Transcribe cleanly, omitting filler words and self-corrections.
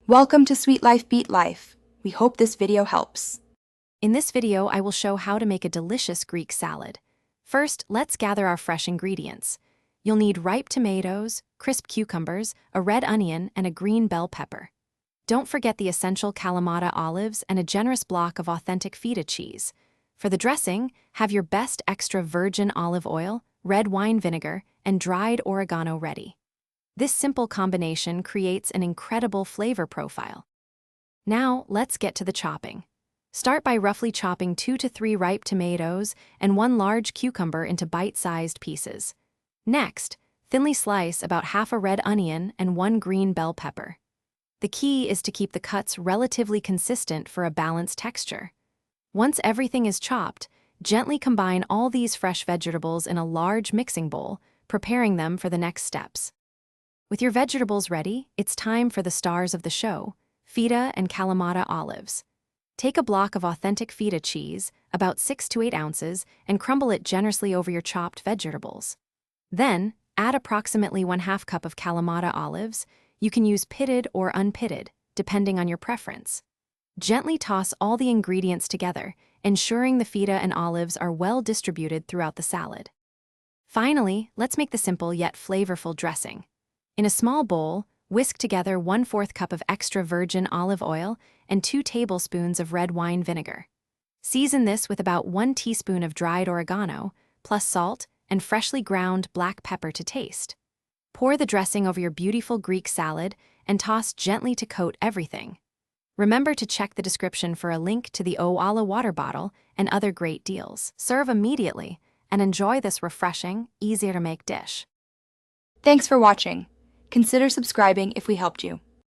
Welcome to Sweet Life Beat Life. We hope this video helps. In this video, I will show how to make a delicious Greek salad. First, let's gather our fresh ingredients. You'll need ripe tomatoes, crisp cucumbers, a red onion, and a green bell pepper. Don't forget the essential Kalamata olives and a generous block of authentic feta cheese. For the dressing, have your best extra virgin olive oil, red wine vinegar, and dried oregano ready. This simple combination creates an incredible flavor profile. Now, let's get to the chopping. Start by roughly chopping 2 to 3 ripe tomatoes and 1 large cucumber into bite-sized pieces. Next, thinly slice about half a red onion and 1 green bell pepper. The key is to keep the cuts relatively consistent for a balanced texture. Once everything is chopped, gently combine all these fresh vegetables in a large mixing bowl, preparing them for the next steps. With your vegetables ready, it's time for the stars of the show, feta and Kalamata olives. Take a block of authentic feta cheese, about 6 to 8 ounces, and crumble it generously over your chopped vegetables. Then, add approximately 1/2 cup of Kalamata olives. You can use pitted or unpitted, depending on your preference. Gently toss all the ingredients together, ensuring the feta and olives are well distributed throughout the salad. Finally, let's make the simple yet flavorful dressing. In a small bowl, whisk together 1/4 cup of extra virgin olive oil and 2 tablespoons of red wine vinegar. Season this with about 1 teaspoon of dried oregano, plus salt and freshly ground black pepper to taste. Pour the dressing over your beautiful Greek salad and toss gently to coat everything. Remember to check the description for a link to the Oala water bottle and other great deals. Serve immediately and enjoy this refreshing, easier-to-make dish. Thanks for watching. Consider subscribing if we helped you.